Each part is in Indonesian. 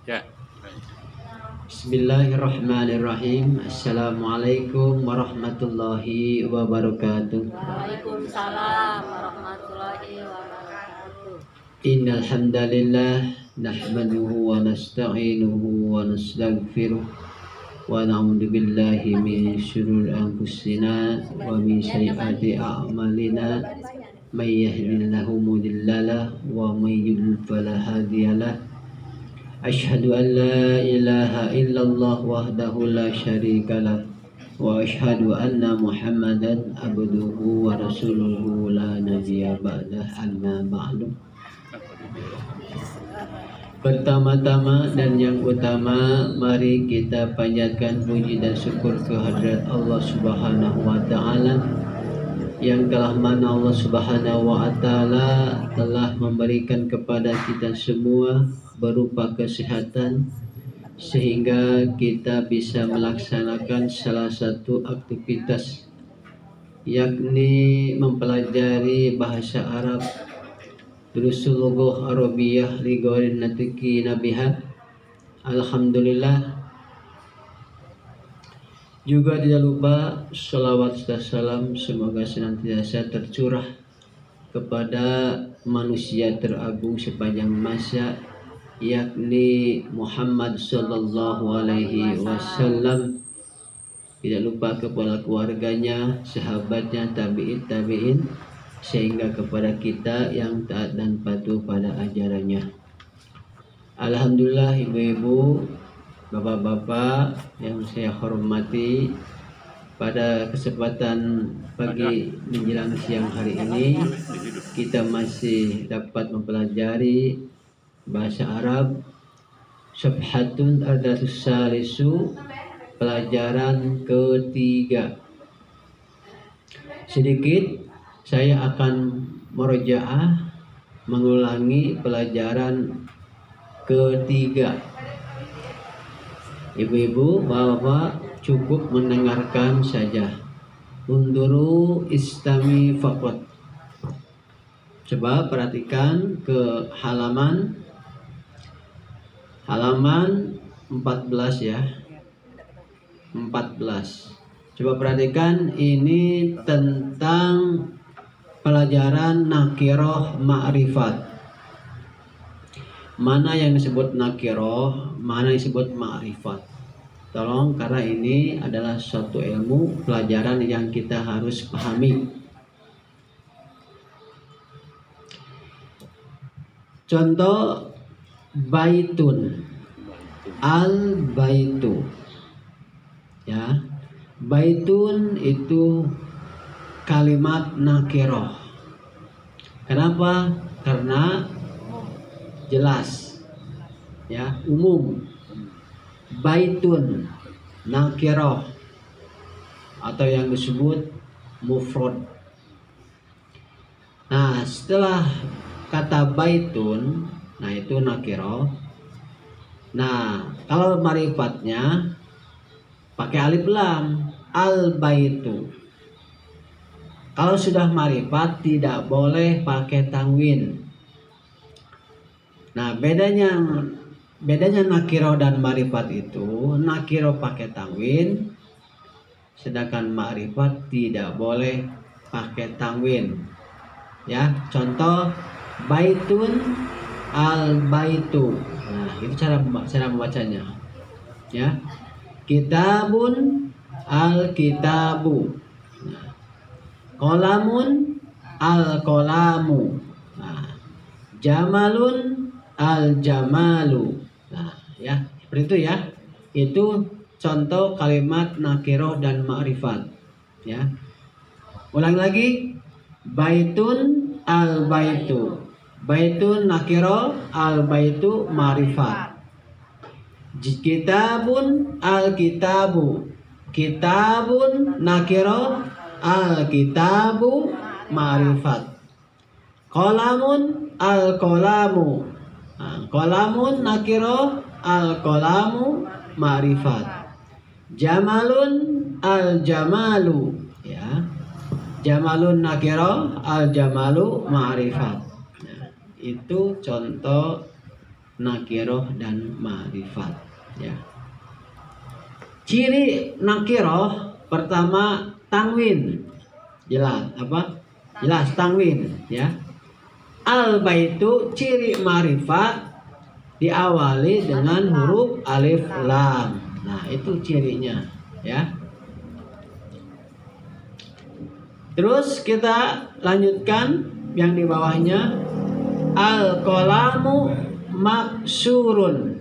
Ya. Bismillahirrahmanirrahim. Assalamualaikum warahmatullahi wabarakatuh. Waalaikumsalam warahmatullahi wabarakatuh. Innal hamdalillah nahmaduhu wa nasta'inuhu wa nastaghfiruh wa na'udzu billahi min syururi anfusina wa min sayyiati a'malina may yahdihillahu mudhillalah wa may yudlil fala hadiyalah. Asyhadu an la ilaha illallah wahdahu la syarikalah wa asyhadu anna Muhammadan abduhu wa rasuluhu la nabiyya ba'dah, amma ba'du. Pertama-tama dan yang utama, mari kita panjatkan puji dan syukur kehadirat Allah Subhanahu wa taala yang telah mana Allah Subhanahu wa taala telah memberikan kepada kita semua berupa kesehatan sehingga kita bisa melaksanakan salah satu aktivitas, yakni mempelajari bahasa Arab, durusul lughah Arabiyah li ghairin natiki nabiha. Alhamdulillah. Juga tidak lupa sholawat dan salam semoga senantiasa tercurah kepada manusia teragung sepanjang masa, yakni Muhammad sallallahu alaihi wasallam. Tidak lupa kepada keluarganya, sahabatnya, tabi'in, sehingga kepada kita yang taat dan patuh pada ajarannya. Alhamdulillah, ibu-ibu, bapak-bapak yang saya hormati, pada kesempatan pagi menjelang siang hari ini kita masih dapat mempelajari bahasa Arab Subhatun Ardatus Salisu, pelajaran ketiga. Sedikit saya akan murojaah mengulangi pelajaran ketiga. Ibu-ibu, bapak cukup mendengarkan saja. Unduru istami faqat. Coba perhatikan ke halaman 14 ya. 14. Coba perhatikan, ini tentang pelajaran nakiroh ma'rifat. Mana yang disebut nakiroh, mana yang disebut ma'rifat. Tolong, karena ini adalah suatu ilmu pelajaran yang kita harus pahami. Contoh baitun, al-baitu. Ya, baitun itu kalimat nakiroh. Kenapa? Karena jelas, ya, umum. Baitun nakiroh atau yang disebut mufrad. Nah, setelah kata baitun, nah itu nakiroh. Nah, kalau marifatnya pakai alif lam, al baitu. Kalau sudah marifat tidak boleh pakai tanwin. Nah, bedanya nakiro dan ma'rifat itu, nakiro pakai tanwin, sedangkan ma'rifat tidak boleh pakai tanwin. Ya, contoh baitun al baitu. Nah, itu cara membacanya. Ya, kitabun al kitabu. Nah, qalamun al qalamu. Nah, jamalun al jamalu. Nah, ya, seperti itu ya. Itu contoh kalimat nakiroh dan ma'rifat. Ya. Ulang lagi. Baitun al baitu. Baitun nakiroh, al baitu ma'rifat. Kitabun al kitabu. Kitabun nakiroh, al kitabu ma'rifat. Qalamun al qalamu. Qalamun nakiro, al qalamu ma'rifat. Jamalun al jamalu, ya. Jamalun nakiro, al jamalu ma'rifat. Nah, itu contoh nakiroh dan ma'rifat. Ya. Ciri nakiroh pertama tanwin. Jelas apa? Jelas tanwin, ya. Al baitu ciri ma'rifat diawali dengan huruf alif lam. Nah, itu cirinya, ya. Terus kita lanjutkan yang di bawahnya. Al qalamu maksurun.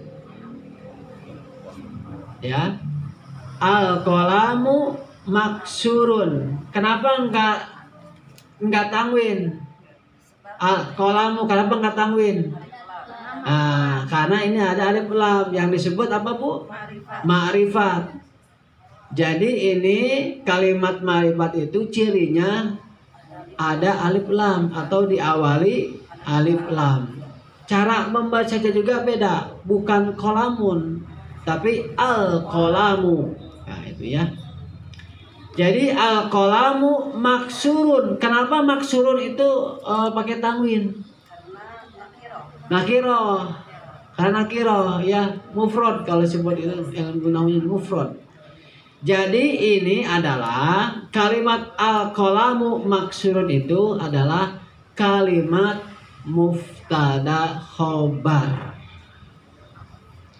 Ya. Al qalamu maksurun. Kenapa enggak tanwin? Al qalamu kenapa enggak tanwin? Karena ini ada alif lam yang disebut apa, Bu? Ma'rifat. Jadi ini kalimat ma'rifat itu cirinya ada alif lam atau diawali alif lam. Cara membacanya juga beda, bukan qalamun tapi al-qalamu. Nah, itu ya. Jadi al-qalamu maksurun. Kenapa maksurun itu pakai tanwin? Nakiro. Karena nakiro ya, mufrad kalau sebut itu yang namanya mufrad. Jadi ini adalah kalimat al-qalamu maksurun itu adalah kalimat muftada khobar.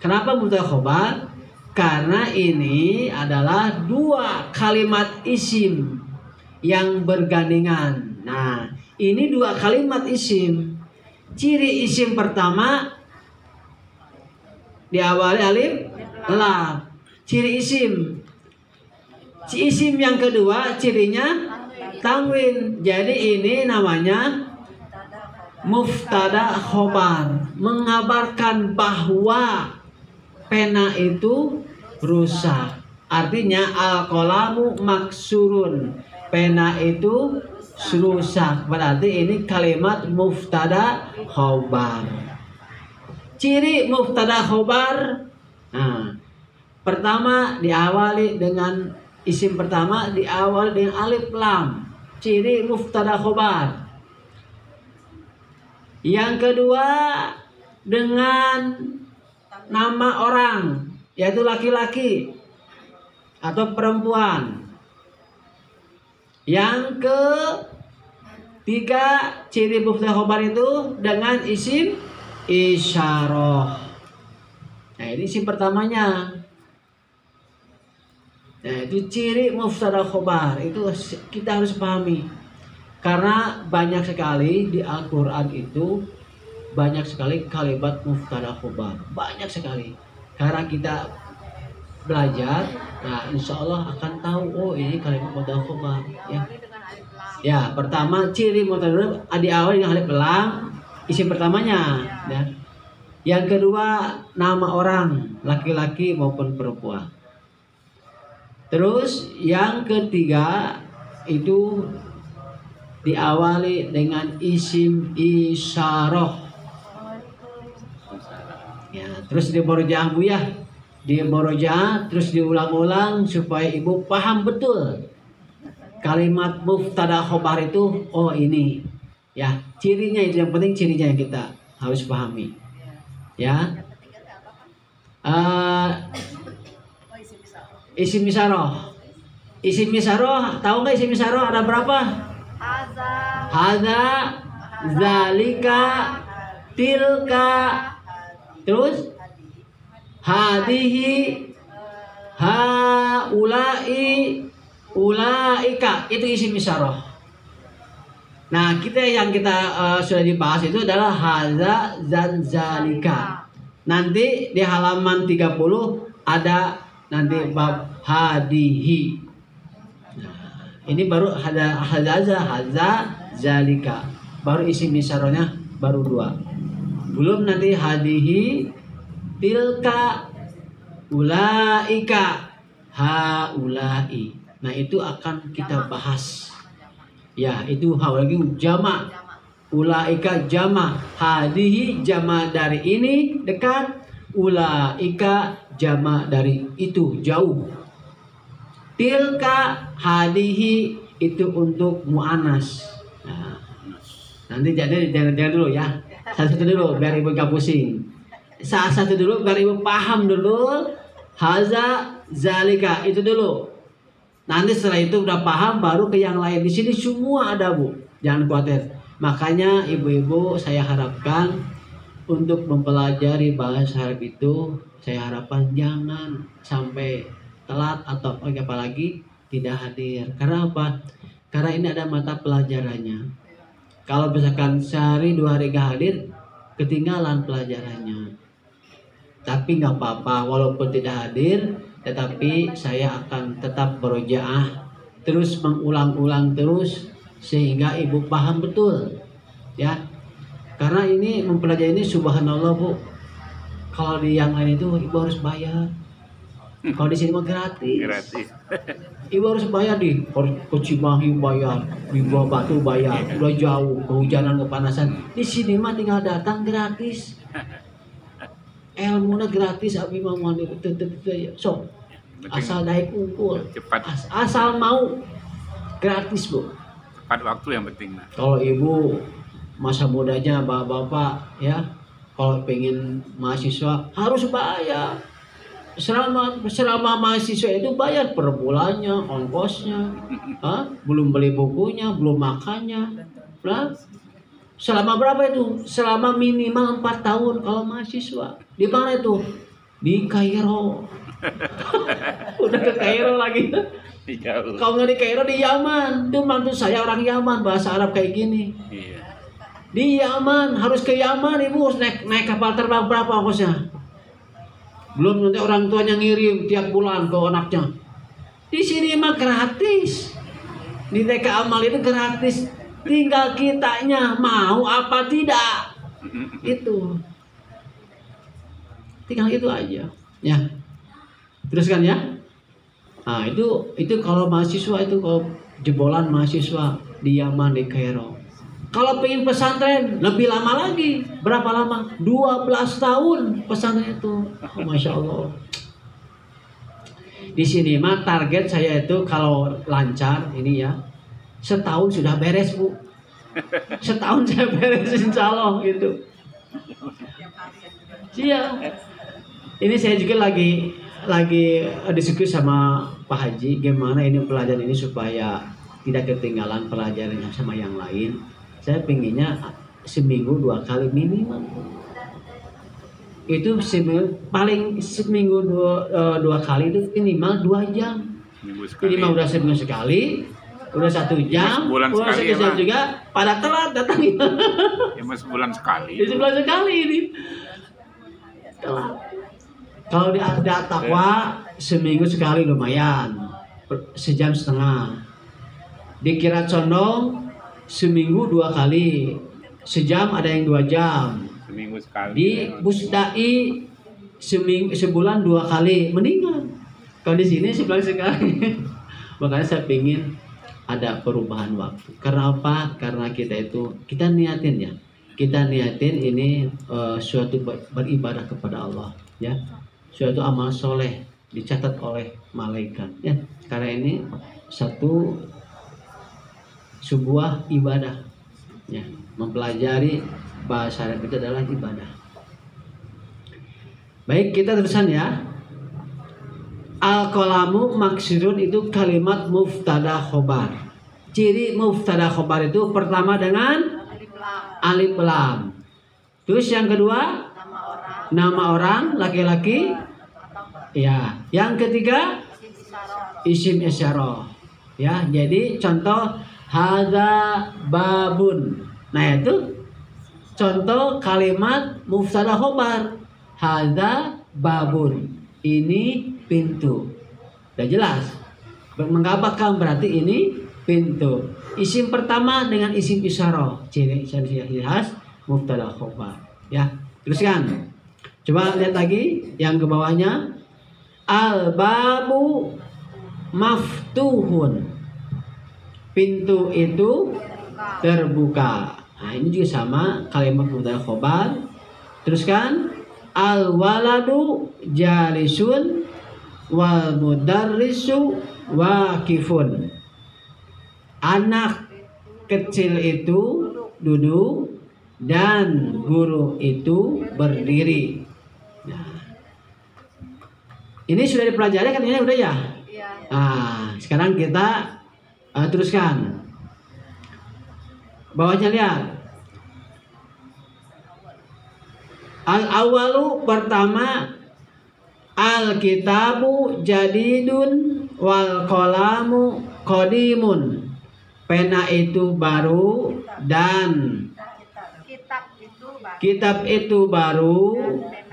Kenapa muftada khobar? Karena ini adalah dua kalimat isim yang bergandengan. Nah, ini dua kalimat isim. Ciri isim pertama diawali alif lam. Ciri isim. Isim yang kedua cirinya tanwin. Jadi ini namanya muftada khobar, mengabarkan bahwa pena itu rusak. Artinya al-qalamu maksurun, pena itu rusak. Berarti ini kalimat muftada khobar. Ciri muftada khobar, nah, pertama diawali dengan isim pertama diawali dengan alif lam. Ciri muftada khobar. Yang kedua dengan nama orang, yaitu laki-laki atau perempuan. Yang ketiga ciri muftada khobar itu dengan isim isyarah. Nah, ini isim pertamanya. Nah, itu ciri muftada khobar, itu kita harus pahami. Karena banyak sekali di Al-Quran itu banyak sekali kalimat muftada khobar, banyak sekali. Karena kita belajar, nah insya Allah akan tahu, oh ini kalimat muftada khobar. Ya, pertama ciri muftada diawali dengan alif lam, isim pertamanya. Ya. Yang kedua nama orang, laki-laki maupun perempuan. Terus yang ketiga itu diawali dengan isim isyarah. Ya, terus dimurojaah Bu ya. Dimurojaah terus diulang-ulang supaya Ibu paham betul. Kalimat muftada khobar itu oh ini. Ya, cirinya itu yang penting, cirinya yang kita harus pahami. Ya. Isim isyarah. Isim isyarah, tahu nggak isim isyarah ada berapa? Hadza, zalika, tilka, terus hadihi, haulai, ulaika. Itu isim isyarah. Nah, yang kita sudah dibahas itu adalah hadza dan zalika. Nanti di halaman 30 ada nanti bab hadihi. Nah, ini baru hadza zalika. Baru isim isyarahnya baru 2. Belum nanti hadihi, tilka, ulaika, haulai. Nah, itu akan kita bahas. Ya, itu haulai jamak. Ulaika jamak. Hadihi jamak dari ini dekat. Ulaika jamak dari itu jauh. Tilka, hadihi itu untuk mu'anas. Nah, nanti jangan dulu ya. Satu dulu biar Ibu gak pusing. saat satu dulu biar ibu paham dulu. Haza zalika itu dulu. Nanti setelah itu udah paham baru ke yang lain. Di sini semua ada Bu, jangan khawatir. Makanya ibu-ibu saya harapkan untuk mempelajari bahasa Arab itu, saya harapkan jangan sampai telat atau apalagi tidak hadir. Karena apa? Karena ini ada mata pelajarannya. Kalau misalkan sehari 2 hari gak hadir, ketinggalan pelajarannya. Tapi nggak apa-apa, walaupun tidak hadir, tetapi saya akan tetap berojaah, terus mengulang-ulang terus sehingga ibu paham betul, ya. Karena ini mempelajari ini subhanallah Bu. Kalau di yang lain itu ibu harus bayar. Kalau di sini mah gratis. Gratis. Ibu harus bayar harus ke Cimahi bayar, di Buah Batu bayar, udah jauh, kehujanan, kepanasan. Di sini mah tinggal datang gratis. Ilmunya gratis, abi mah mau so asal naik unggul, Cepat. asal mau gratis Bu. Tepat waktu yang penting. Kalau ibu masa mudanya bapak-bapak ya, kalau pengen mahasiswa harus bayar. Selama mahasiswa itu bayar per bulannya, ongkosnya, belum beli bukunya, belum makannya. Nah, selama berapa itu? Selama minimal 4 tahun kalau mahasiswa. Di mana itu? Di Kairo. Udah ke Kairo lagi. Kalau nggak di Kairo, di Yaman. Itu mantu saya orang Yaman, bahasa Arab kayak gini. Iya. Di Yaman, harus ke Yaman ibu, harus naik kapal terbang berapa ongkosnya? Belum nanti orang tuanya ngirim tiap bulan ke anaknya. Di sini mah gratis. Di TK Amal itu gratis. Tinggal kitanya mau apa tidak. Itu. Tinggal itu aja. Ya. Teruskan ya. Nah, itu kalau mahasiswa itu, kalau jebolan mahasiswa di Yaman, di Kairo. Kalau pengen pesantren lebih lama lagi. Berapa lama? 12 tahun pesantren itu. Oh, Masya Allah. Di sini mah target saya itu kalau lancar ini ya, setahun sudah beres Bu. Setahun saya beres insya Allah gitu. Iya. Ini saya juga lagi diskusi sama Pak Haji gimana ini pelajaran ini supaya tidak ketinggalan pelajaran sama yang lain. Saya pengennya seminggu 2 kali minimal. Itu paling seminggu 2 kali itu minimal 2 jam. Minimal udah seminggu sekali, udah 1 jam, Sebulan udah sekali 1 jam ya, juga pada telat datang. Ya mas sebulan sekali. Di sebulan sekali ini. Telat. Kalau di Takwa seminggu sekali lumayan, 1,5 jam. Di Kirat Condong seminggu 2 kali, 1 jam, ada yang 2 jam. Seminggu sekali. Di Busdai sebulan 2 kali, mendingan. Kalau di sini sebulan sekali. Makanya saya pingin ada perubahan waktu. Karena apa? Karena kita niatin ya. Kita niatin ini suatu beribadah kepada Allah, ya. Suatu amal soleh dicatat oleh malaikat, ya. Karena ini sebuah ibadah, ya. Mempelajari bahasa Arab itu adalah ibadah. Baik, kita terusan ya. Al-qalamu maksudun itu kalimat muftada khobar. Ciri muftada khobar itu pertama dengan alif lam. Terus yang kedua nama orang laki-laki. Ya, yang ketiga isim isyarah. Ya, jadi contoh hadza babun. Nah, itu contoh kalimat muftada khobar. Hadza babun. Ini pintu. Udah jelas. Menggambarkan berarti ini pintu. Isim pertama dengan isim isyarah. Ciri khas muftada khobar. Ya, teruskan. Coba lihat lagi yang ke bawahnya. Al-babu maftuhun. Pintu itu terbuka. Nah, ini juga sama kalimat mubtada khobar. Teruskan al-waladu jalisun wal mudarrisu waqifun. Anak kecil itu duduk dan guru itu berdiri. Nah, ini sudah dipelajari kan ini udah ya? Iya. Nah, sekarang kita teruskan. Bawahnya lihat. Al-awalu pertama, al-kitabu jadidun wal qalamu qadimun. Pena itu baru dan kitab itu baru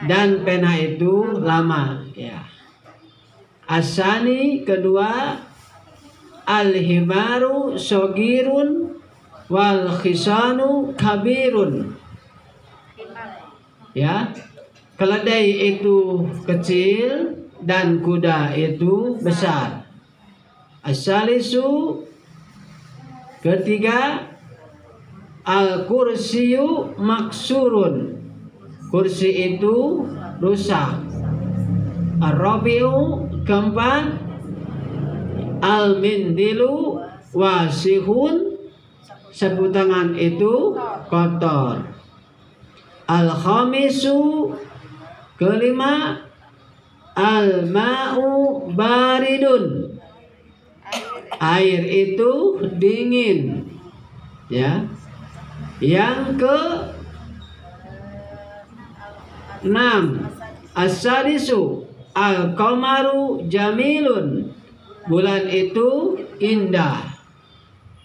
dan pena itu lama. Ya. Asani kedua, al-himaru sogirun wal khisanu kabirun. Ya, keledai itu kecil dan kuda itu besar. Asalisu ketiga, al kursiyu maksurun. Kursi itu rusak. Ar-rabiu keempat, al mindilu wasihun. Sapu tangan itu kotor. Al-khamisu kelima, al-ma'u baridun. Air itu dingin. Ya. Yang ke 6, as-sadisu al-qamaru jamilun. Bulan itu indah.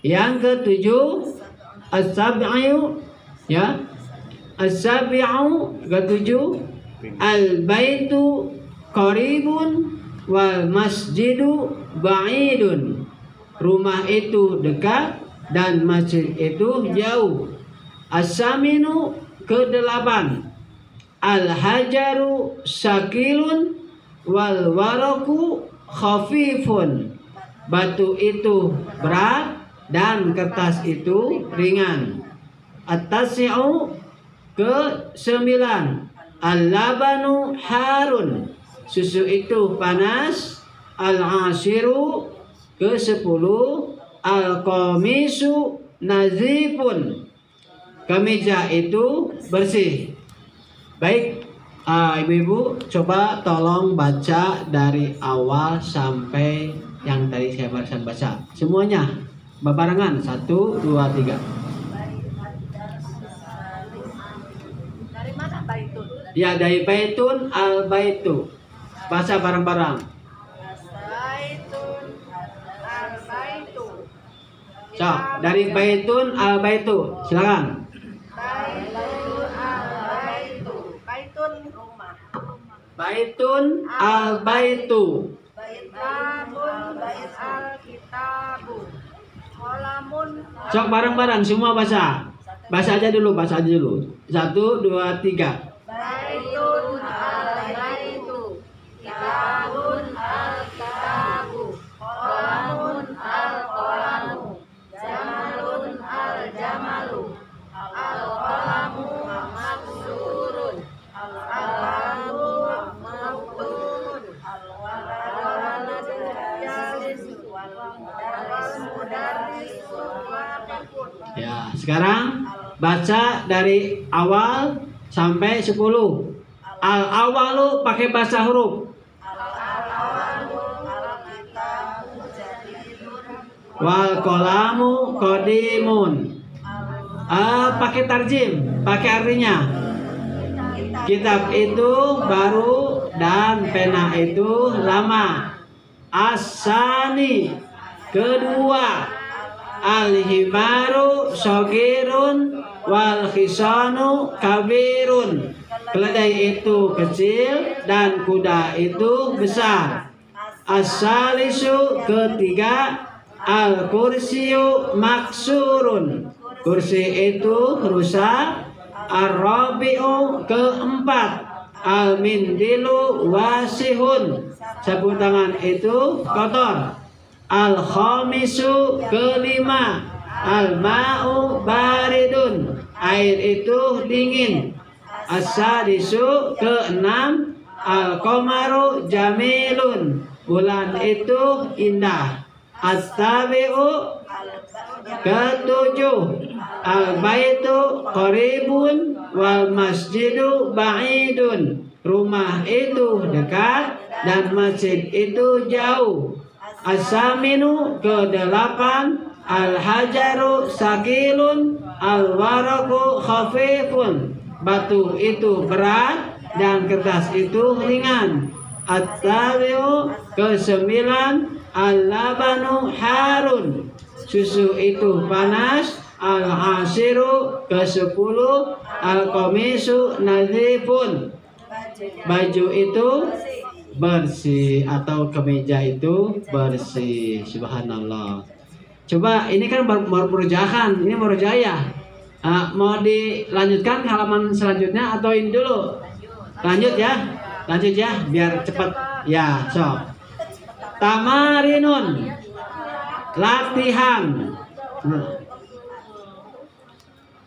Yang ke-7, as-sab'u, ya. As-sabi'u ketujuh, al-baitu qaribun wal masjidu ba'idun. Rumah itu dekat dan masjid itu jauh. As-saminu ke-8, al-hajaru sakilun wal waraku khafifun. Batu itu berat dan kertas itu ringan. At-tasi'u ke-9, al-labanu harun. Susu itu panas. Al-ashiru ke-10, al-qamisu nazifun. Kemeja itu bersih. Baik, ibu-ibu coba tolong baca dari awal sampai yang tadi saya barusan baca. Semuanya barengan 1, 2, 3. Ya, dari baitun al-baitu. Baca bareng-bareng. Baitun al-baitu. So, dari baitun al-baitu. Silakan. Baitun al-baitu. Baitun rumah. Baitun al-baitu. Kitabun al-kitabu. Qalamun. Sok bareng-bareng semua baca. Baca aja dulu, baca aja dulu. 1, 2, 3. Baitun al-baitu. Kitabun al-kitabu. Qalamun al-qalamu. Jamalun al-jamalu. Al-qalamu maksurun. Al-qalamu maktubun. Al-waladu jalisu. Wal-mudarrisu waqifun. Ya, sekarang baca dari awal sampai 10. Al-awalu pakai bahasa huruf. Wal qalamu qadimun. Pakai tarjim, pakai artinya. Kitab itu baru dan pena itu lama. Asani kedua, al-himaru sogirun wal khisanu kabirun. Keledai itu kecil dan kuda itu besar. As-salisu ketiga, al-kursiyu maksurun. Kursi itu rusak. Ar-rabi'u keempat, al-mindilu wasihun. Sapu tangan itu kotor. Al-khamisu kelima, al-ma'u baridun. Air itu dingin. As-sadisu keenam, al-qamaru jamilun. Bulan itu indah. As-sabi'u ketujuh, al-baitu qaribun wal masjidu ba'idun. Rumah itu dekat dan masjid itu jauh. As-saminu ke-8 al-hajaru sakilun al-waraku khafifun. Batu itu berat dan kertas itu ringan. At-tabi'u ke-9 al-labanu harun. Susu itu panas. Al-asiru ke-10 al-qamisu nadhifun. Baju itu bersih atau kemeja itu bersih. Subhanallah. Coba ini kan baru murojahan, ini murojaya. Mau dilanjutkan halaman selanjutnya atau ini dulu? Lanjut ya, biar cepat. Ya, so. Tamarinun, latihan.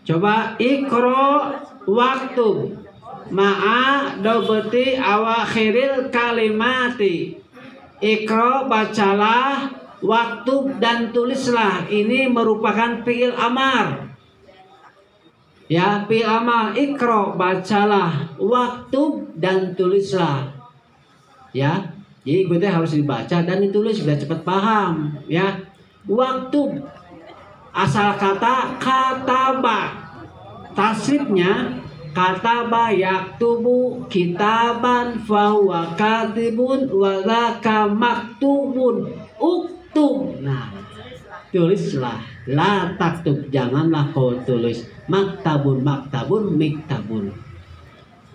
Coba ikro waktu ma'a dobeti awakhiril kalimati. Ikro bacalah, waktu dan tulislah. Ini merupakan fi'il amar. Ya, fi'il amar. Ikro bacalah, waktu dan tulislah. Ya, jadi gue harus dibaca dan ditulis biar cepat paham. Ya, waktu asal kata kataba, tasrifnya kataba yaktubu kitaban fahuwa katibun walaka maktubun uktub. Nah, tulislah, la taktub, janganlah kau tulis. Maktabun miktabun.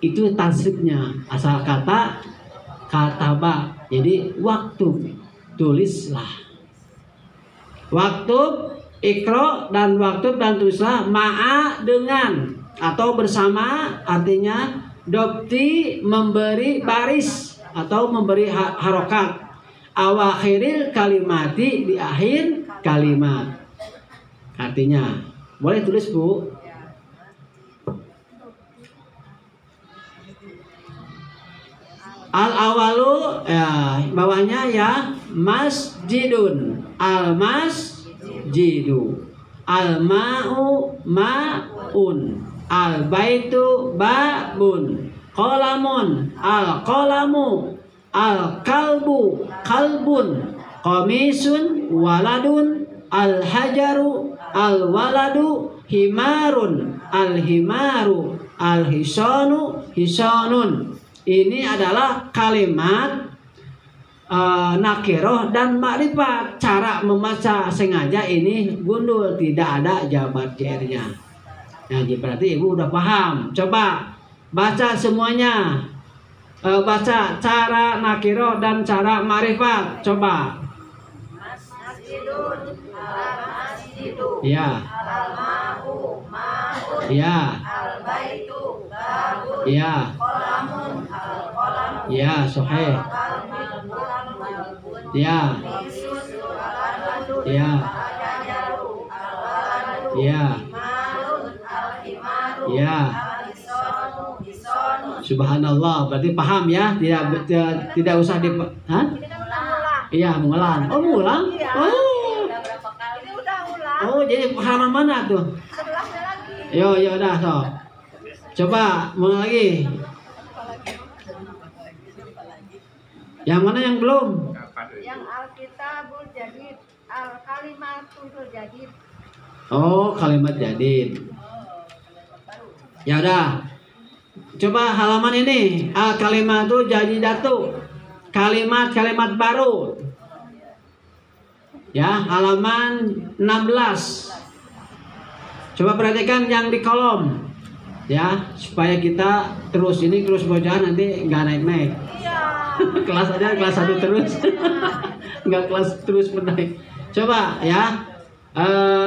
Itu tasrifnya asal kata kataba. Jadi waktu, tulislah. Waktu ikro dan waktu dan tulislah ma'a dengan atau bersama, artinya dopti memberi baris atau memberi harokat. Awakhiril kalimati, di akhir kalimat. Artinya boleh tulis Bu. Al awalu ya, bawahnya ya masjidun, al masjidu, al ma'u ma'un, al baitu babun, qalamun al qalamu, al kalbu kalbun, qamisun waladun, al hajaru al waladu, himarun al himaru, al hisanu hisanun. Ini adalah kalimat nakiroh dan makrifat. Cara membaca sengaja ini gundul, tidak ada jabat JR-nya. Nah, berarti ibu udah paham. Coba baca semuanya. Baca cara nakiroh dan cara makrifat. Coba. Masjidun, al-masjidu, Ya. al-ma'u, ma'un, Ya. al-baitu, babun, Ya. qalamun, al-qalamu, Ya, sahih. al-qalbu, al-qalbun, Ya. misun, al-waladun, Ya. al-hajaru, al-waladu, Ya. himarun, al-himaru, Ya. al-hisanu, hisanu. Subhanallah, berarti paham ya? Tidak usah di Hah? Iya, mengulang. Oh, mengulang? Oh. Udah berapa kali? Ini udah ulang. Oh, jadi halaman mana tuh? Sebelahnya lagi. Yo, udah, so. Coba mau lagi. Yang mana yang belum? Yang Alkitabul Jadid, Al-Kalimatul Jadid. Oh, kalimat jadid. Ya udah. Coba halaman ini. Al-kalimatu jadidatu. Kalimat-kalimat baru. Ya, halaman 16. Coba perhatikan yang di kolom. Ya, supaya kita terus bocah nanti nggak naik-naik. Iya. Kelas aja kelas 1 terus. Nggak kelas terus menaik. Coba ya.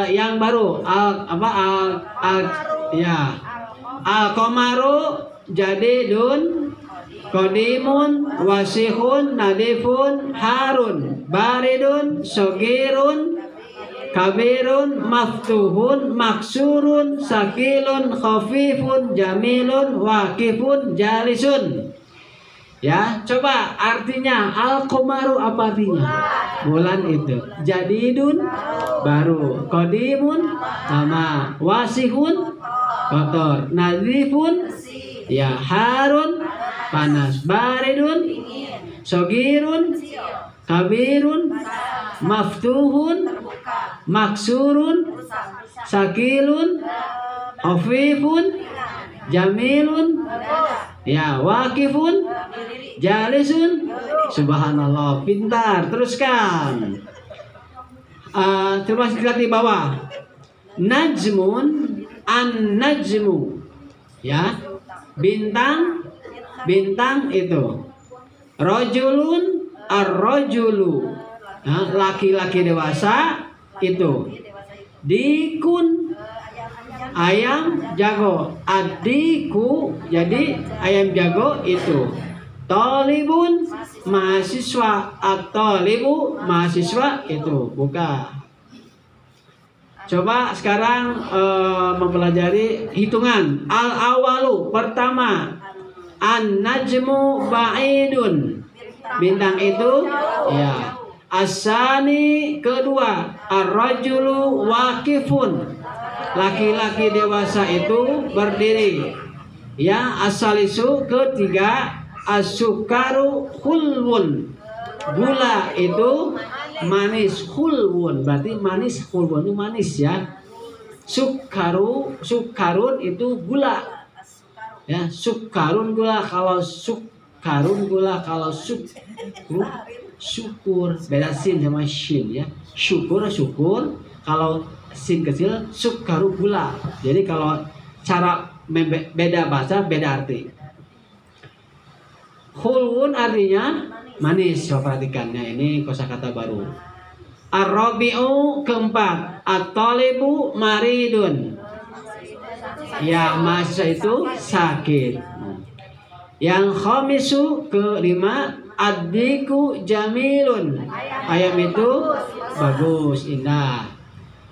Yang baru ya. Al-qamaru jadidun qadimun wasihun nadifun harun baridun sogirun kabirun maftuhun maksurun sakilun khafifun jamilun waqifun jalisun. Ya, coba artinya al-qamaru apa artinya? Bulan itu. Jadidun baru, qadimun lama, wasihun kotor. Nadifun, ya harun, panas. Baridun, sogirun, kabirun, maftuhun, maksurun, sakilun, hafifun, jamilun, ya wakifun, jalisun. Subhanallah, pintar. Teruskan. Coba lihat di bawah. Najmun, an-najmu, ya, bintang, bintang itu. Rojulun, ar-rojulu, nah, laki-laki dewasa itu. Dikun, ayam jago. Adiku, jadi ayam jago itu. Tolibun, mahasiswa. At-tolibu, mahasiswa itu. Buka. Coba sekarang mempelajari hitungan. Al-awalu, pertama. An-najmu ba'idun, bintang itu, ya. Asani, kedua. Ar-rajulu waqifun, laki-laki dewasa itu berdiri, ya. Asalisu, ketiga. As-sukaru hulwun, gula itu manis. Hulwun berarti manis. Hulwun itu manis, ya. Sukarun itu gula, ya. Sukarun gula. Kalau sukarun gula, kalau syukur, beda sin sama shin, ya. Syukur, kalau sin kecil, sukaru gula. Jadi kalau cara beda bahasa, beda arti. Hulwun artinya manis. Coba perhatikannya, ini kosakata baru. Ar-rabi'u, keempat. At-talibu maridun, ya, mahasiswa itu sakit. Yang khamisu, kelima. Ad-diku jamilun, ayam itu bagus, indah.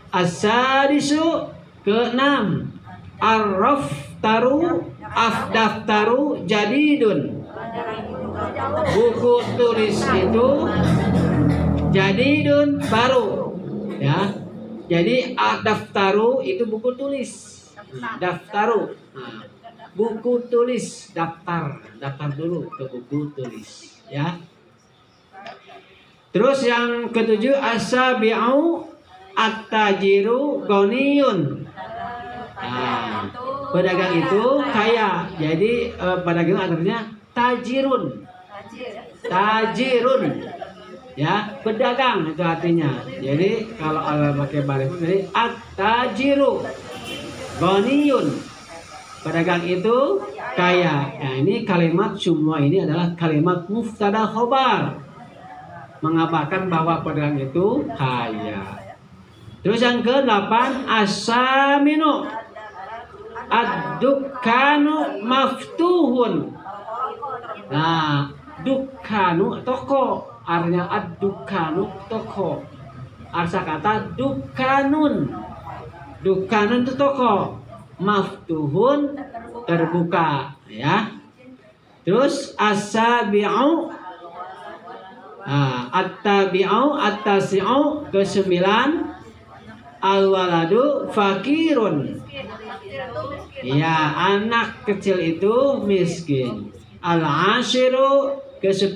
As-sadisu, keenam. Ar-raftaru, afdaftaru jadidun, buku tulis itu jadidun, baru, ya. Jadi daftaru itu buku tulis. Daftaru, nah, buku tulis. Daftar dulu ke buku tulis, ya. Terus yang ketujuh. Asabi'u at-tajiru ghaniyun, nah, pedagang itu kaya. Jadi pedagang artinya tajirun, ya, pedagang itu artinya. Jadi kalau Allah pakai balik, jadi at-tajiru ghaniyun, pedagang itu kaya. Nah, ini kalimat semua ini adalah kalimat mubtada khobar, mengabarkan bahwa pedagang itu kaya. Terus yang ke-8. As-saminu ad-dukkanu maftuhun, nah, dukkanu toko, artinya ad-dukkanu toko. Arsa kata dukkanun, dukkanun itu toko. Maftuhun, terbuka, ya. Terus as-sabi'u, at-tabi'u, at-tasi'u, ke-9. Al-waladu fakirun, ya, anak kecil itu miskin. Al-ashiru, ke-10.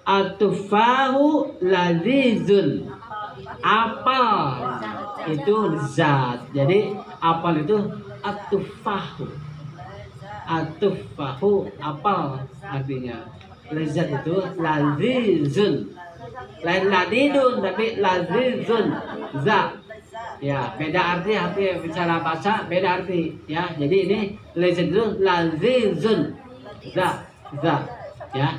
At-tufahu ladzizun, apel itu zat. Jadi apel itu at-tufahu, apel artinya. Lezat itu ladzizun, lain ladidun tapi ladzizun, zat. Ya, beda arti bicara bahasa, beda arti, ya. Jadi ini lezat itu ladzizun, zat, ya.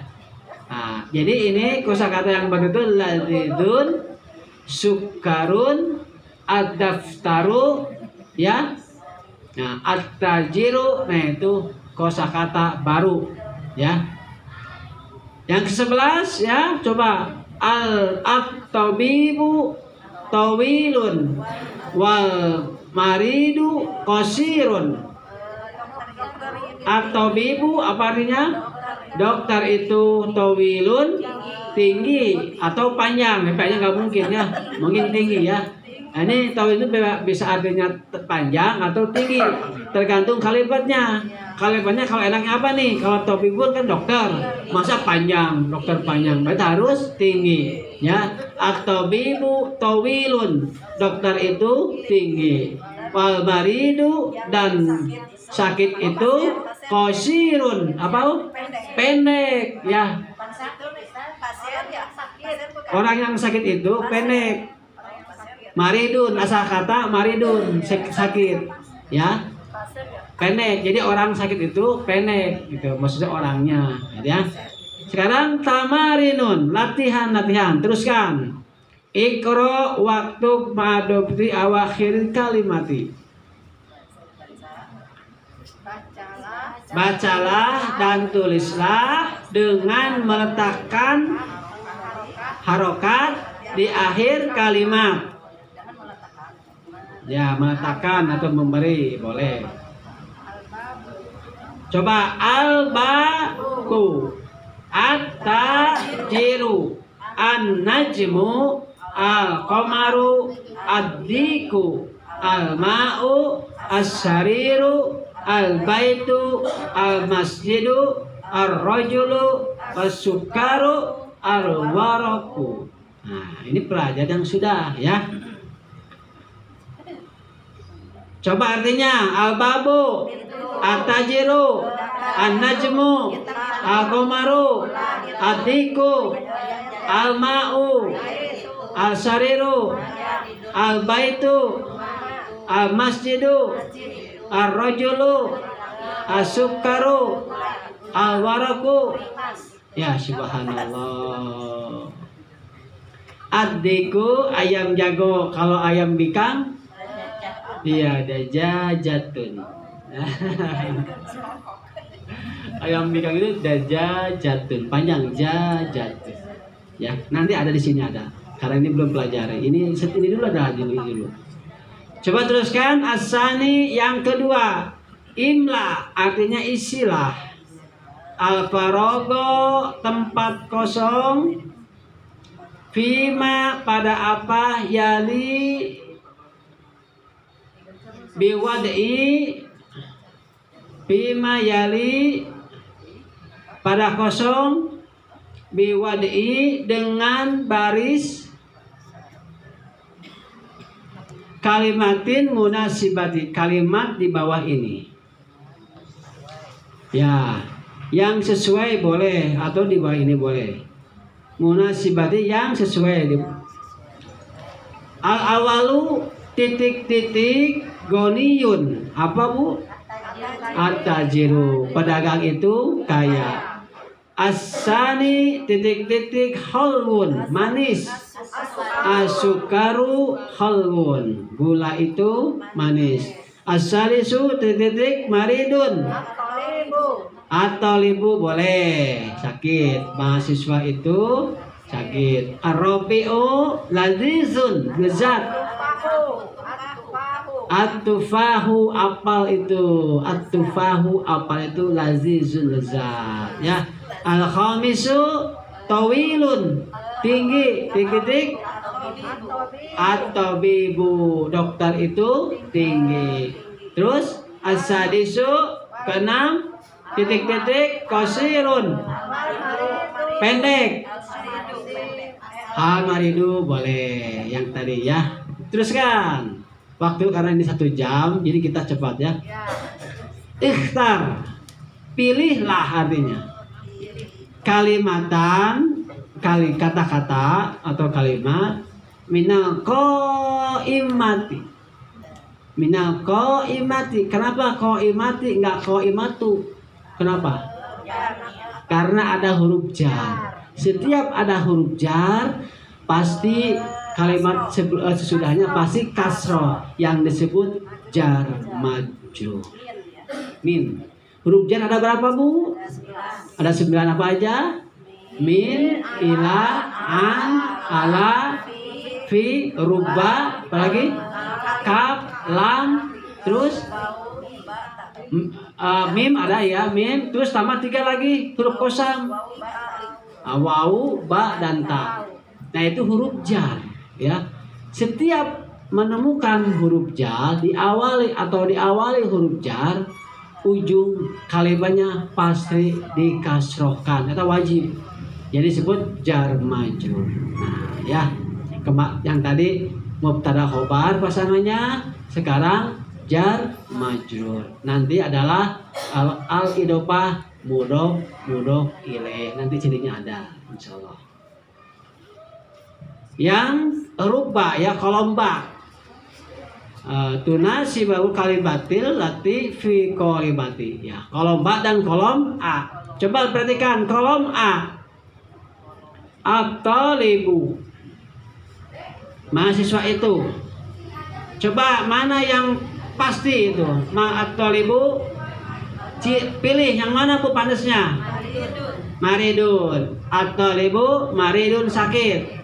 Nah, jadi ini kosakata yang begitu. Ladzizun, sukarun, ad-daftaru, ya. Nah, at-tajiru, nah itu kosakata baru, ya. Yang ke-11, ya, coba. At-tabibu tawilun wal maridu qasirun. At-tabibu apa artinya? Dokter itu tawilun, tinggi atau panjang. Kayaknya nggak mungkin, ya, mungkin tinggi, ya. Nah, ini tawil itu bisa artinya panjang atau tinggi, tergantung kalimatnya. Kalimatnya kalau enaknya apa nih? Kalau tabibun kan dokter, masa panjang, dokter panjang, berarti harus tinggi, ya. At-tabibu tawilun, dokter itu tinggi. Wal maridu, dan sakit itu qasirun, apa? Pendek, ya. Orang yang sakit itu pendek. Maridun, asal kata maridun, sakit, ya, pendek. Jadi orang sakit itu pendek, gitu. Maksudnya orangnya, ya. Sekarang tamarinun, latihan. Teruskan. Ikro waktu madobti awakhir kalimati. Bacalah dan tulislah dengan meletakkan harokat di akhir kalimat. Ya, meletakkan atau memberi boleh. Coba al-baku, at-tajiru, an-najmu, al-qamaru, ad-diku, al-ma'u, as-sariru, al-baitu, al-masjidu, ar-rajulu, as-sukaru, al-waraku. Nah, ini pelajaran yang sudah, ya. Coba artinya al-babu, at-tajiru, an-najmu, al-qamaru, ad-diku, al-ma'u, al-sariru, al-baitu, al-masjidu, ar-rajulu, as-sukaru, al-waraku. Ya, subhanallah. Ad-diku ayam jago, kalau ayam bikang iya, dajajatun. Ayam bikang itu dajajatun, panjang jajatun. Ya, nanti ada di sini ada. Karena ini belum pelajari. Ini dulu ada dulu. Coba teruskan asani yang kedua. Imla artinya isilah. Al-farogo tempat kosong. Fima pada apa yali biwad'i, bima yali pada kosong, biwad'i dengan baris kalimatin munasibati, kalimat di bawah ini, ya, yang sesuai boleh atau di bawah ini boleh. Munasibati yang sesuai. Al-awalu titik-titik goniyun, apa bu? At-tajiru, pedagang itu kaya. Asani titik-titik halwun, manis. Asukaru halwun, gula itu manis. Asalisu titik-titik maridun. At-talibu boleh, sakit. Mahasiswa itu sakit. Ar-rabi'u lazizun, lezat. At-tufahu apal itu, at-tufahu apal itu lazizun, lezat, ya. Al-khamisu tawilun, tinggi, titik-titik. At-tabibu, dokter itu tinggi. Terus as-sadisu keenam, titik-titik qasirun, pendek. Al-maridu boleh, yang tadi, ya. Teruskan. Waktu karena ini 1 jam, jadi kita cepat, ya. Ikhtar, pilihlah artinya. Kalimatan, kata-kata atau kalimat minal qaimati. Minal qaimati. Kenapa qaimati enggak qaimatu? Kenapa? Karena ada huruf jar. Setiap ada huruf jar pasti kalimat sesudahnya pasti kasroh yang disebut jar majrur. Min. Huruf jar ada berapa bu? Ada 9 apa aja? Min, ila, an, ala, fi, rubba, apalagi? Kaf, lam, terus mim ada ya, mim, terus tambah 3 lagi huruf kosam. Wawu, ba, dan ta. Nah itu huruf jar. Ya, setiap menemukan huruf jar diawali huruf jar, ujung kalimatnya pasti dikasrohkan atau wajib. Jadi disebut jar majrur. Nah, ya. Yang tadi mubtada khobar pasangannya, sekarang jar majrur. Nanti adalah al idofah mudhof ilaih. Nanti cirinya ada insyaallah. Yang ruba ya, kolom ba. Tunasibahu kalimatil lati fi qalimati. Ya, kolom ba dan kolom a. Coba perhatikan kolom a. At-talibu. Mahasiswa itu. Coba mana yang pasti itu? At-talibu. Pilih yang mana Bu panasnya? Maridun. At-talibu maridun sakit.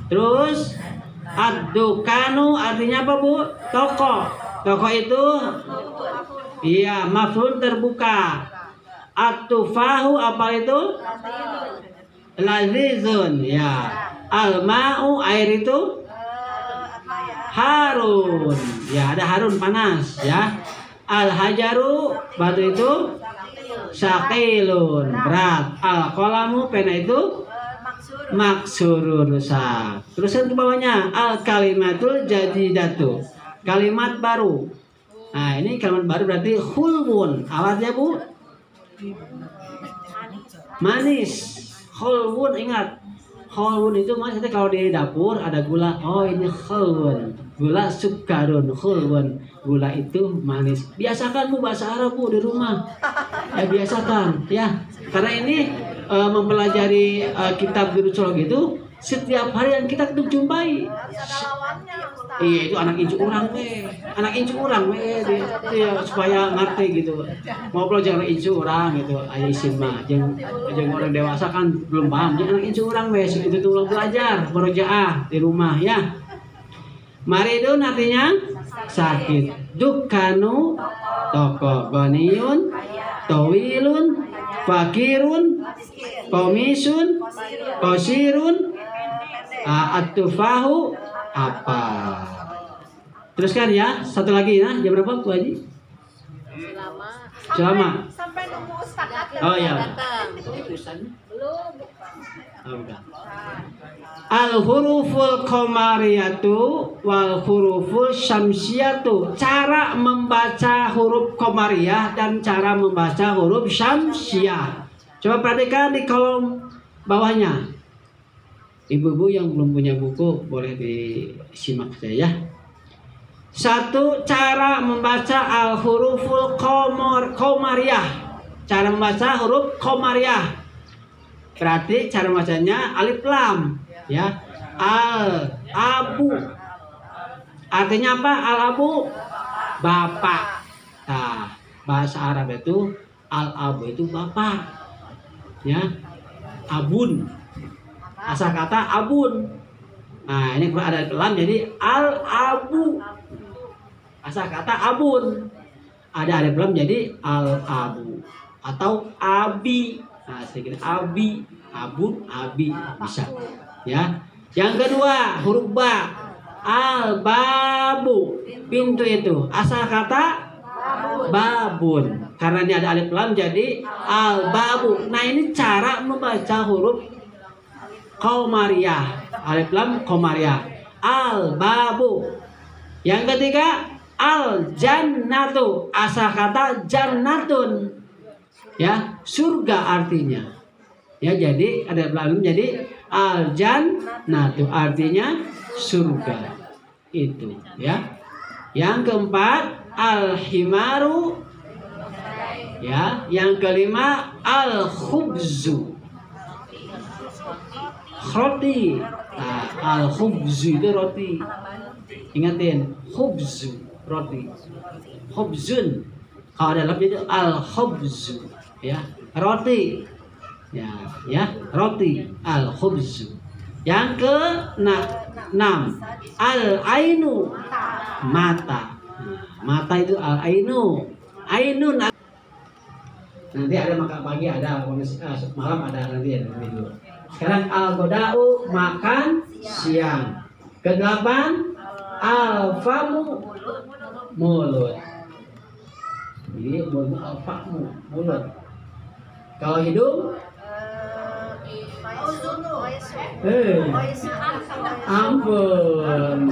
Terus ad-dukanu artinya apa Bu? Toko. Toko itu iya maf'ul terbuka. At-tufahu apa itu? Lazizun ya. Al-ma'u air itu harun ya, ada harun panas ya. Al-hajaru batu itu syaqilun berat. Al-qalamu pena itu maksurun rusak. Teruskan ke bawahnya al-kalimatul jadidatu, kalimat baru. Nah ini kalimat baru berarti khulwun. Alatnya Bu manis. Khulwun, ingat khulwun itu maksudnya kalau di dapur ada gula, oh ini khulwun, gula sukarun, khulwun, gula itu manis. Biasakan Bu bahasa Arab Bu di rumah, ya biasakan ya, karena ini mempelajari kitab Durusologi itu setiap hari yang kita jumpai. Iya itu anak incu orang dia supaya ngerti gitu. Mau belajar incu orang gitu, ayo isin mah. Jeung orang dewasa kan belum paham. Jeung anak incu orang wes itu tuh belajar murojaah di rumah ya. Maridun artinya sakit. Dukanu toko, ghaniyun, tawilun, fakirun, komisun, qasirun, at-tufahu apa. Teruskan ya, satu lagi ya. Jam berapa Bu Haji? Selama. Sampai nunggu Ustaz. Oh ya. Belum. Oh, udah. Al-huruful qamariyatu wal huruful syamsiyatu. Cara membaca huruf qamariyah dan cara membaca huruf syamsiyah. Coba perhatikan di kolom bawahnya. Ibu-ibu yang belum punya buku boleh disimak saya ya. Satu, cara membaca al-huruful qamariyah. Cara membaca huruf qamariyah. Berarti cara bacanya alif lam ya. Al-abu. Artinya apa? Al-abu bapak. Nah, bahasa Arab itu al-abu itu bapak. Ya. Abun. Asal kata abun. Nah ini ada lam jadi al-abu. Asal kata abun. Ada alif lam jadi al-abu atau abi. Nah sedikit abi, abun, abi bisa. Ya. Yang kedua huruf ba. Al-babu. Pintu itu. Asal kata babun. Karena ini ada alif lam jadi al-babu. Nah ini cara membaca huruf qamariyah, alif lam qamariyah. Al-babu. Yang ketiga al-jannatu, asal kata jannatun. Ya, surga artinya. Ya, jadi ada lam jadi al-jannatu artinya surga. Itu, ya. Yang keempat al-himaru. Ya, yang kelima al-khubzu. Roti. Nah, al-khubzu itu roti. Ingatin, khubzu roti. Khubzun. Kalau dalam itu al-khubzu ya, roti. Ya, roti al-khubzu. Yang ke-6 al-ainu mata. Mata itu al-ainu. Ainun. Nanti ada makan pagi ada, malam ada nanti ya dulu. Sekarang al-qada'u makan siang. Ke-8 Al-famu mulut. Jadi al-famu mulut. Kalau hidung ampun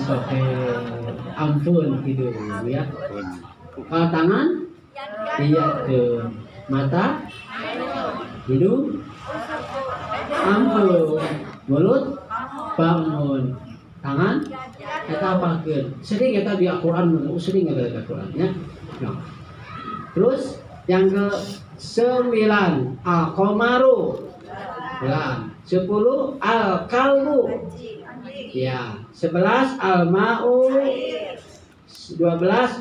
ampun hidung ya. Kalau tangan iya ke mata hidung ampun mulut bangun tangan kita pakai sering kita di Al-Quran sering kita di Al-Quran ya. Nah. Terus yang ke 9 al-qamaru 10 al-kalbu ya 11 al-ma'u 12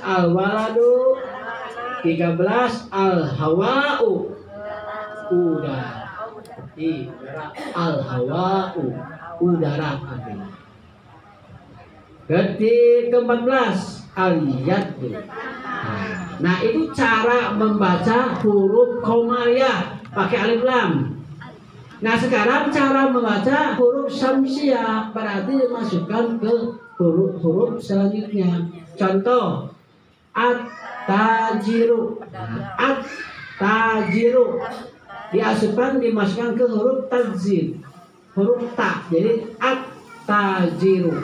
al-waladu 13 al-hawa'u udara al-hawa'u udara ke-14 al-yadu. Nah itu cara membaca huruf qamariyah pakai alif lam. Nah sekarang cara membaca huruf syamsiyah berarti dimasukkan ke huruf selanjutnya. Contoh at-tajiru. At-tajiru diasupkan dimasukkan ke huruf tajzir, huruf ta. Jadi at-tajiru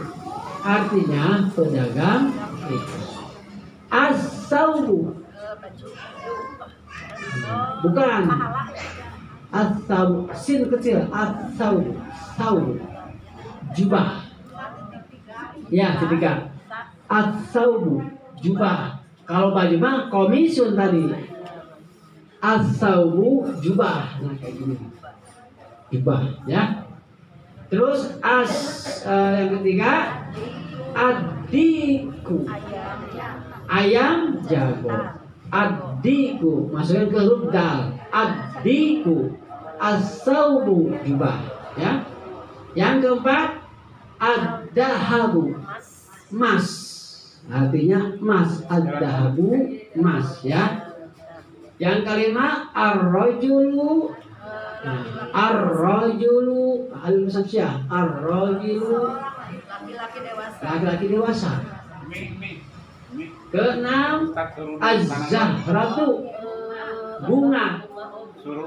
artinya pedagang itu. As-saubu bukan as-saubu sin kecil as-saubu saubu jubah ya ketiga as-saubu jubah. Kalau baju mah komisun tadi as-saubu jubah. Nah kayak gini jubah ya. Terus yang ketiga adiku ayam jago. Adiku masukkan ke huruf dal. Adiku as-saubu jubah ya. Yang keempat ad-dahabu mas artinya mas ad-dahabu mas ya. Yang kelima ar-rajulu ar-rajulu al-samsiyah ar-rajulu laki-laki dewasa. Keenam az-zahratu bunga.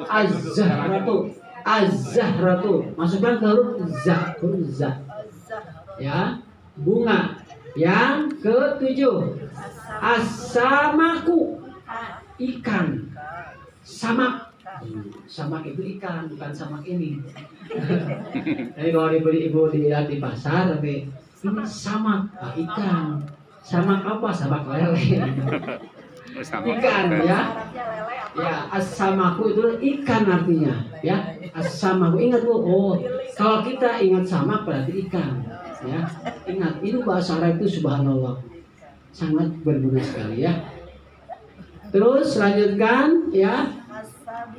Az-zahratu az-zahratu masukkan ke huruf za ya bunga. Yang ketujuh as-samaku ikan. Samak samak itu ikan bukan samak ini. Jadi kalau dibeli ibu di pasar tapi ini samak ikan. Samak apa? Samak lele. Ikan ya. Ya, as-samaku itu ikan artinya ya. As-samaku ingat Bu. Oh, kalau kita ingat samak berarti ikan ya. Ingat itu bahasa Arab itu subhanallah. Sangat berguna sekali ya. Terus lanjutkan ya.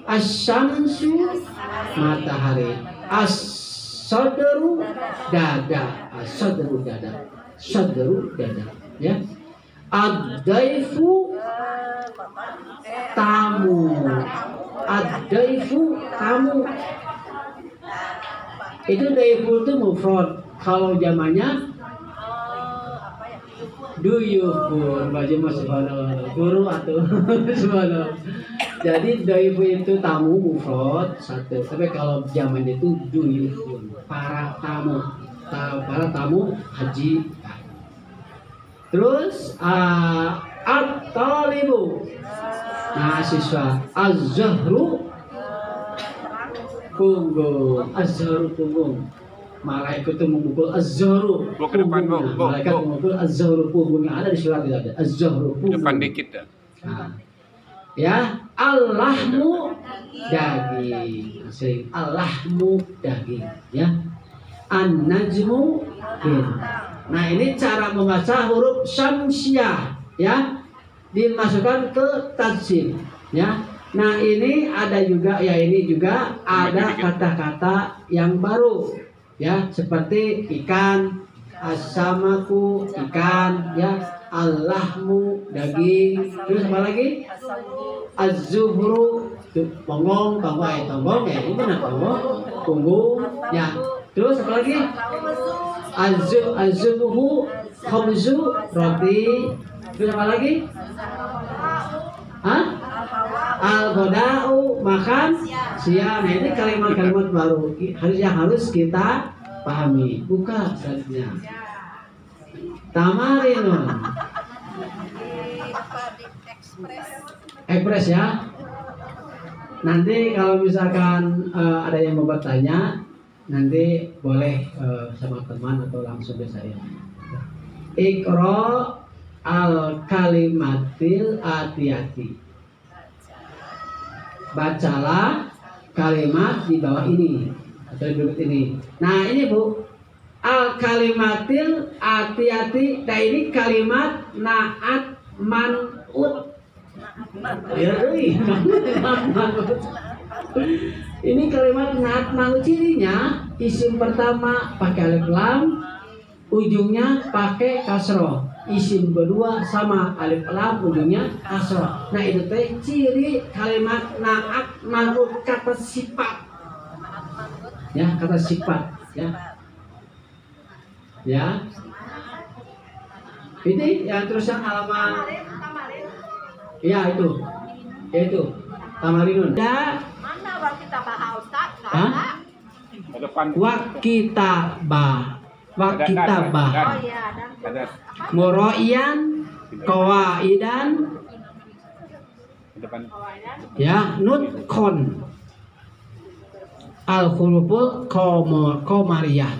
As-syamsu matahari. As-sadru dada. As-sadru dada. Sadru dada ya. Ad-daifu tamu. Ad-daifu tamu. Itu daifu itu mufrad. Kalau zamannya duyufun. Baju mas subhanallah. Guru atau subhanallah. Jadi daifu itu tamu mufrad satu. Tapi kalau zaman itu duyufun. Para tamu. Para tamu haji. Terus at-talibu mahasiswa. Az-zahru punggung. Az-zahru punggung. Malaikat itu memukul az-zahru punggungnya. Malaikat memukul az-zahru punggungnya. Ada di surat itu ada. Az-zahru punggung. Depan dikit ya. Nah, ya al-lahmu daging. Sering al-lahmu daging ya. An-najmu bintang. Nah ini cara membaca huruf syamsiyah ya, dimasukkan ke tajzim ya. Nah ini ada juga ya, ini juga ada kata-kata yang baru ya, seperti ikan, as-samaku ikan ya, al-lahmu daging, terus apa lagi? Az-zuhru tonggong, tonggong ya, itu benar tonggong, punggung ya. Terus apa lagi? Az-zubuhu khubzu roti. Terus apa lagi? Hah? Al-ghada'u makan siang. Nah, ini kalimat-kalimat baru yang harus kita pahami. Buka selanjutnya. Tamarinun. Ekspres ya. Nanti kalau misalkan ada yang mau bertanya, nanti boleh sama teman atau langsung ke saya. Iqra al kalimatil atiyati. Bacalah kalimat di bawah ini atau di berikut ini. Nah ini Bu, al kalimatil atiyati. Nah ini kalimat naat man'ut. Ya, ini kalimat naat man'ut, cirinya isim pertama pakai alif lam, ujungnya pakai kasroh. Isim kedua sama alif lam, ujungnya kasroh. Nah itu teh ciri kalimat naat man'ut, kata sifat. Ya, kata sifat. Ya. Ini yang terusnya halaman. Ya itu tamarinun. Ya. Mana waktu kita bahas Ustaz? Hah? Ke depan. Wakitabah. Oh iya, dan Ada Muroian kawaidan ke depan. ya nutkon al huruful qamariyah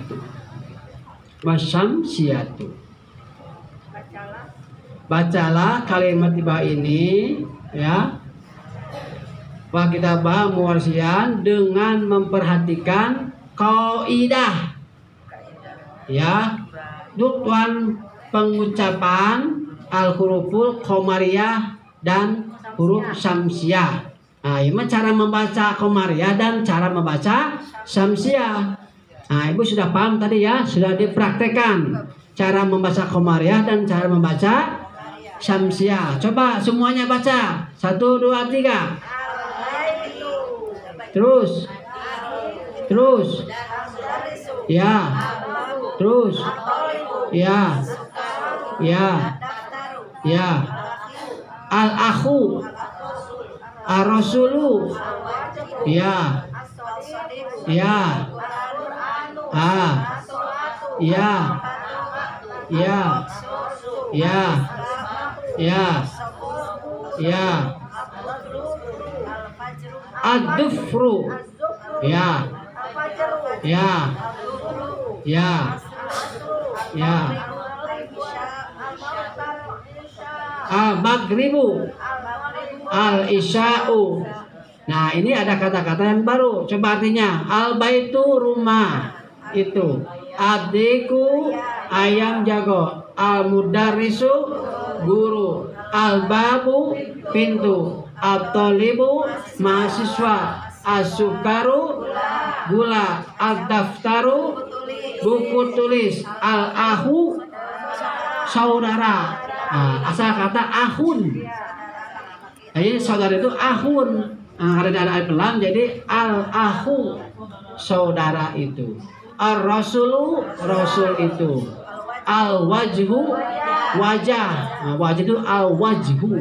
wasyamsiyatu. Bacalah kalimat tiba ini ya. Wa kitabah muwarsian dengan memperhatikan kaidah ya, tuan pengucapan al huruful qamariyah dan huruf syamsiyah. Nah, ini cara membaca qamariyah dan cara membaca syamsiyah. Nah, Ibu sudah paham tadi ya, sudah dipraktekkan cara membaca qamariyah dan cara membaca syamsiyah. Coba semuanya baca. 1, 2, 3. Terus. Ya. Terus. Ya. Al-akhu. Ar-rasulu. Ya. Ya. Ya. Ad-dufru. Ya. Al-maghribu. Al-isya'u. Nah ini ada kata-kata yang baru. Coba artinya. Al-baitu rumah. Itu. Adikku ayam jago. Al-mudarrisu guru. Al-babu pintu. Al-tolibu mahasiswa. As-sukaru gula. Al-daftaru buku tulis. Al-ahu saudara. Nah, asal kata ahun. Jadi saudara itu ahun. Nah, ada alif lam jadi al-ahu saudara itu. Ar-rasulu rasul itu. Al-wajhu wajah. Nah, wajah itu al-wajhu.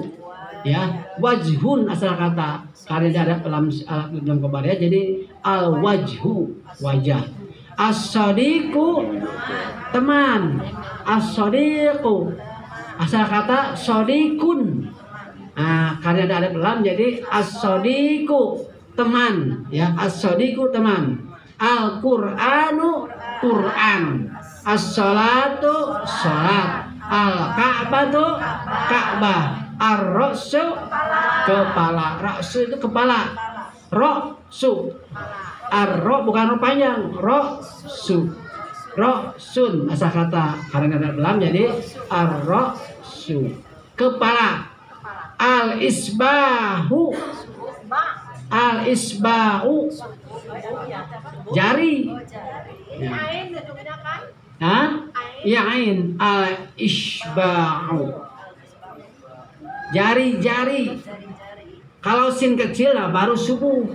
Ya, wajhun asal kata. Karena ada dalam qamariyah jadi al-wajhu wajah. As-sadiqu teman. As-sadiqu asal kata sodikun. Nah, karena ada alif lam jadi as-sadiqu teman ya, as-sadiqu teman. Al-Qur'anu Quran. As-salatu salat. Al-Ka'batu Ka'bah. Ar-ra'su kepala. Ra'su itu kepala. Ra'su. Ar-ra bukan ro panjang. Ra'su. Ra'sun asal kata karena ada lam jadi ar-ra'su kepala. Al-isbahu. Al-isbahu jari. Hah? Ya ain. Al-isbahu jari-jari. Kalau sin kecil lah baru subuh.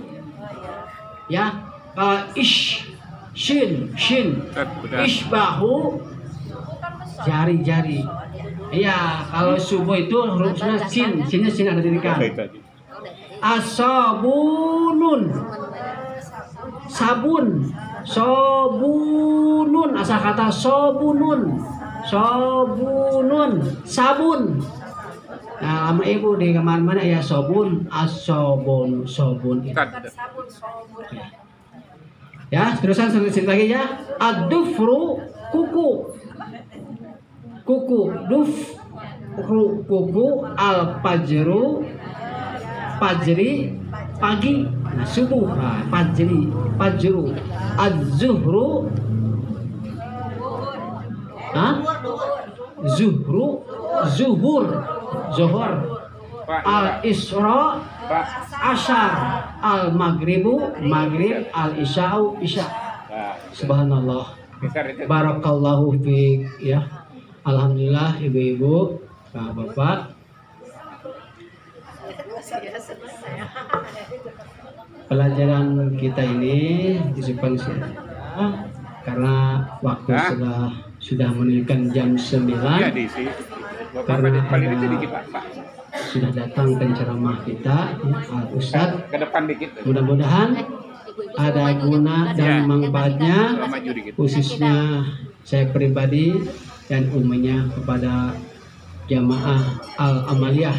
Ya. Kalau shin. Isbahu jari-jari. Iya, kalau subuh itu hurufnya sin, sinnya sin ada dirikan. Itu aja. Asabunun, sabun, sobunun, asal kata sobunun, sobunun, sabun. Nah, sama ibu di kemana-mana ya sobun, asobun, sobun. Ya, terusan sedikit lagi ya. Adufru, kuku, kuku, dufru, kuku, al fajru, fajri, pagi, nah, subuh, nah, fajri, fajru, az-zuhru, zuhru, zuhur, zuhur, al-isra, asyar, al-maghribu, maghrib, al-isya'u, isya. Nah, Subhanallah. geser itu. Barakallahu fiik ya. Alhamdulillah ibu-ibu, bapak. Pelajaran kita ini disebutkan karena waktu sudah menunjukkan jam 9. Iya diisi. Karena Paling ada- itu dikit Pak. Sudah datang penceramah kita Al Ustadz. Ke depan dikit. Mudah-mudahan ada guna dan manfaatnya, Maju dikit. khususnya saya pribadi dan umumnya kepada jamaah Al-Amaliyah.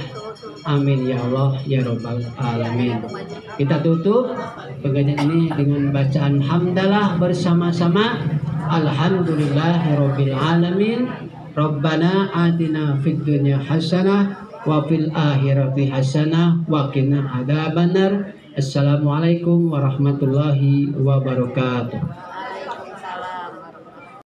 Amin ya Allah ya Rabbal Alamin. Kita tutup pengajian ini dengan bacaan hamdalah bersama-sama. Alhamdulillahirabbil alamin. Rabbana atina fid dunya hasanah wa fil akhirati hasanah wa qina adzabannar. Assalamualaikum warahmatullahi wabarakatuh.